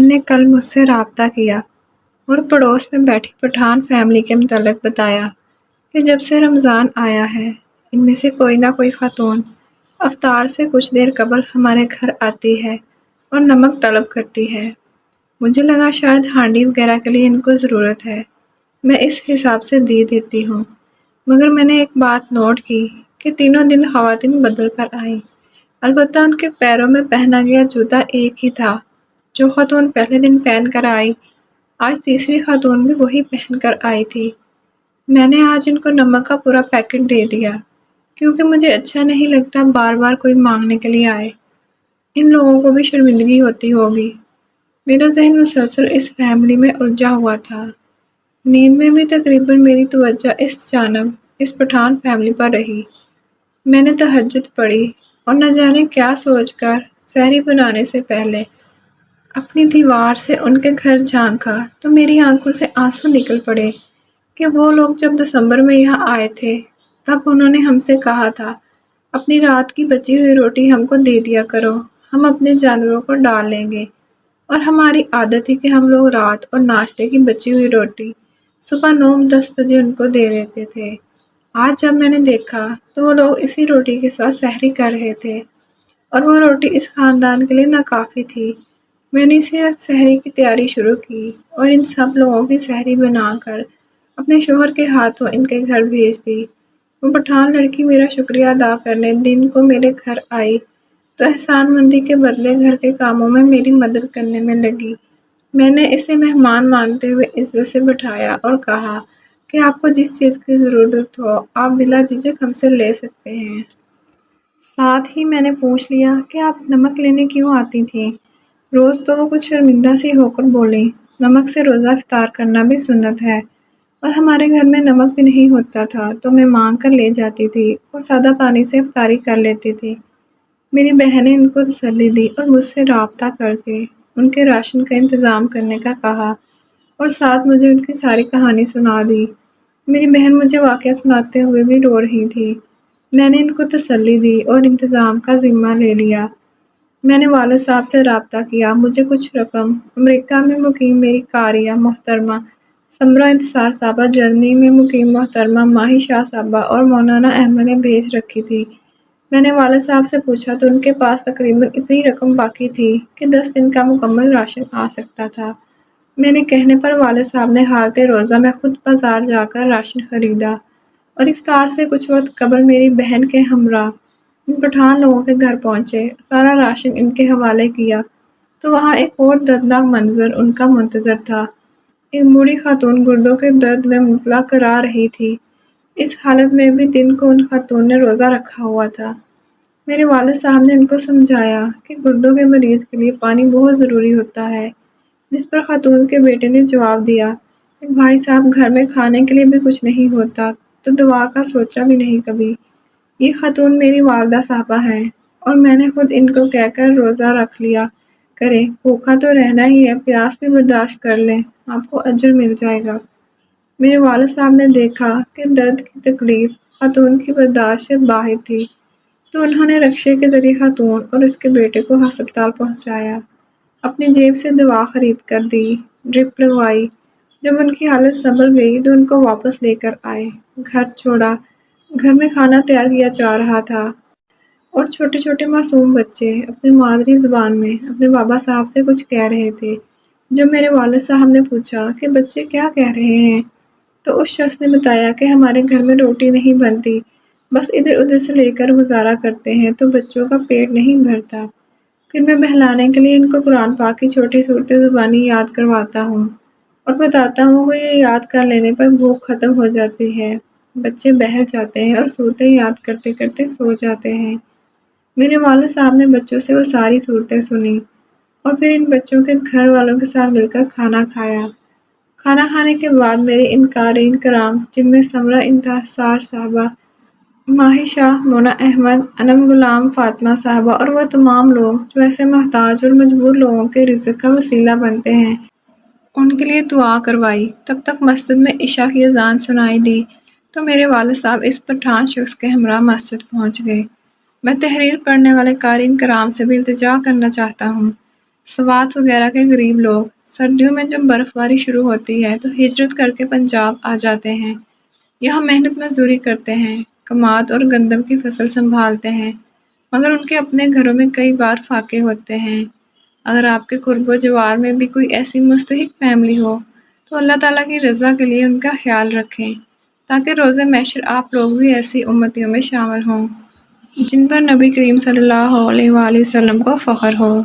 بہن نے کل مجھ سے رابطہ کیا اور پڑوس میں بیٹھی پٹھان فیملی کے متعلق بتایا کہ جب سے رمضان آیا ہے ان میں سے کوئی نہ کوئی خاتون افطار سے کچھ دیر قبل ہمارے گھر آتی ہے اور نمک طلب کرتی ہے۔ مجھے لگا شاید ہانڈی وغیرہ کے لیے ان کو ضرورت ہے، میں اس حساب سے دے دیتی ہوں، مگر میں نے ایک بات نوٹ کی کہ تینوں دن خواتین بدل کر آئیں۔ البتہ ان کے پیروں میں پہنا گیا جوتا ایک ہی تھا جو خاتون پہلے دن پہن کر آئی، آج تیسری خاتون بھی وہی پہن کر آئی تھی۔ میں نے آج ان کو نمک کا پورا پیکٹ دے دیا کیونکہ مجھے اچھا نہیں لگتا بار بار کوئی مانگنے کے لیے آئے۔ ان لوگوں کو بھی شرمندگی ہوتی ہوگی۔ میرا ذہن مسلسل اس فیملی میں الجھا ہوا تھا۔ نیند میں بھی تقریباً میری توجہ اس جانب اس پٹھان فیملی پر رہی۔ میں نے تہجد پڑھی اور نہ جانے کیا سوچ کر سحری بنانے سے پہلے اپنی دیوار سے ان کے گھر جھانکا تو میری آنکھوں سے آنسو نکل پڑے کہ وہ لوگ جب دسمبر میں یہاں آئے تھے تب انہوں نے ہم سے کہا تھا اپنی رات کی بچی ہوئی روٹی ہم کو دے دیا کرو، ہم اپنے جانوروں کو ڈال لیں گے، اور ہماری عادت تھی کہ ہم لوگ رات اور ناشتے کی بچی ہوئی روٹی صبح 9-10 بجے ان کو دے دیتے تھے۔ آج جب میں نے دیکھا تو وہ لوگ اسی روٹی کے ساتھ سحری کر رہے تھے اور وہ روٹی اس خاندان کے لیے ناکافی تھی۔ میں نے اسی وقت سحری کی تیاری شروع کی اور ان سب لوگوں کی سحری بنا کر اپنے شوہر کے ہاتھوں ان کے گھر بھیج دی۔ وہ پٹھان لڑکی میرا شکریہ ادا کرنے دن کو میرے گھر آئی تو احسان مندی کے بدلے گھر کے کاموں میں میری مدد کرنے میں لگی۔ میں نے اسے مہمان مانتے ہوئے عزت سے بٹھایا اور کہا کہ آپ کو جس چیز کی ضرورت ہو آپ بلا جھجک ہم سے لے سکتے ہیں۔ ساتھ ہی میں نے پوچھ لیا کہ آپ نمک لینے کیوں آتی تھیں؟ روز تو وہ کچھ شرمندہ سی ہو کر بولیں، نمک سے روزہ افطار کرنا بھی سنت ہے اور ہمارے گھر میں نمک بھی نہیں ہوتا تھا تو میں مانگ کر لے جاتی تھی اور سادہ پانی سے افطاری کر لیتی تھی۔ میری بہن نے ان کو تسلی دی اور مجھ سے رابطہ کر کے ان کے راشن کا انتظام کرنے کا کہا اور ساتھ مجھے ان کی ساری کہانی سنا دی۔ میری بہن مجھے واقعہ سناتے ہوئے بھی رو رہی تھی۔ میں نے ان کو تسلی دی اور انتظام کا ذمہ لے لیا۔ میں نے والد صاحب سے رابطہ کیا، مجھے کچھ رقم امریکہ میں مقیم میری قاریہ محترمہ سمرہ انتصار صاحبہ، جرمنی میں مقیم محترمہ ماہی شاہ صاحبہ اور مولانا احمد نے بھیج رکھی تھی۔ میں نے والد صاحب سے پوچھا تو ان کے پاس تقریباً اتنی رقم باقی تھی کہ 10 دن کا مکمل راشن آ سکتا تھا۔ میرے کہنے پر والد صاحب نے حالت روزہ میں خود بازار جا کر راشن خریدا اور افطار سے کچھ وقت قبل میری بہن کے ہمراہ ان پٹھان لوگوں کے گھر پہنچے، سارا راشن ان کے حوالے کیا تو وہاں ایک اور دردناک منظر ان کا منتظر تھا۔ ایک بوڑھی خاتون گردوں کے درد میں مبتلا کرا رہی تھی۔ اس حالت میں بھی دن کو ان خاتون نے روزہ رکھا ہوا تھا۔ میرے والد صاحب نے ان کو سمجھایا کہ گردوں کے مریض کے لیے پانی بہت ضروری ہوتا ہے، جس پر خاتون کے بیٹے نے جواب دیا کہ بھائی صاحب گھر میں کھانے کے لیے بھی کچھ نہیں ہوتا تو دعا کا سوچا بھی نہیں کبھی۔ یہ خاتون میری والدہ صاحبہ ہیں اور میں نے خود ان کو کہہ کر روزہ رکھ لیا کریں، بھوکا تو رہنا ہی ہے، پیاس بھی برداشت کر لیں، آپ کو اجر مل جائے گا۔ میرے والد صاحب نے دیکھا کہ درد کی تکلیف خاتون کی برداشت سے باہر تھی تو انہوں نے رکشے کے ذریعے خاتون اور اس کے بیٹے کو ہسپتال پہنچایا، اپنی جیب سے دوا خرید کر دی، ڈرپ لگوائی۔ جب ان کی حالت سنبھل گئی تو ان کو واپس لے کر آئے، گھر چھوڑا۔ گھر میں کھانا تیار کیا جا رہا تھا اور چھوٹے چھوٹے معصوم بچے اپنی مادری زبان میں اپنے بابا صاحب سے کچھ کہہ رہے تھے۔ جب میرے والد صاحب نے پوچھا کہ بچے کیا کہہ رہے ہیں تو اس شخص نے بتایا کہ ہمارے گھر میں روٹی نہیں بنتی، بس ادھر ادھر سے لے کر گزارا کرتے ہیں تو بچوں کا پیٹ نہیں بھرتا۔ پھر میں بہلانے کے لیے ان کو قرآن پاک کی چھوٹی صورتیں زبانی یاد کرواتا ہوں اور بتاتا ہوں کہ یہ یاد کر لینے پر بھوک ختم ہو جاتی ہے۔ بچے بہل جاتے ہیں اور صورتیں یاد کرتے کرتے سو جاتے ہیں۔ میرے والد صاحب نے بچوں سے وہ ساری صورتیں سنی اور پھر ان بچوں کے گھر والوں کے ساتھ مل کر کھانا کھایا۔ کھانا کھانے کے بعد میرے ان قارئین کرام، جن میں سمرہ انتصار صاحبہ، ماہی شاہ، مونا احمد، انم غلام فاطمہ صاحبہ اور وہ تمام لوگ جو ایسے محتاج اور مجبور لوگوں کے رزق کا وسیلہ بنتے ہیں، ان کے لیے دعا کروائی۔ تب تک مسجد میں عشاء کی اذان سنائی دی تو میرے والد صاحب اس پٹھان شخص کے ہمراہ مسجد پہنچ گئے۔ میں تحریر پڑھنے والے قارئین کرام سے بھی التجا کرنا چاہتا ہوں، سوات وغیرہ کے غریب لوگ سردیوں میں جب برف باری شروع ہوتی ہے تو ہجرت کر کے پنجاب آ جاتے ہیں۔ یہاں محنت مزدوری کرتے ہیں، کماد اور گندم کی فصل سنبھالتے ہیں، مگر ان کے اپنے گھروں میں کئی بار فاقے ہوتے ہیں۔ اگر آپ کے قرب و جوار میں بھی کوئی ایسی مستحق فیملی ہو تو اللہ تعالیٰ کی رضا کے لیے ان کا خیال رکھیں، تاکہ روز محشر آپ لوگ بھی ایسی امتیوں میں شامل ہوں جن پر نبی کریم صلی اللہ علیہ وآلہ وسلم کو فخر ہو۔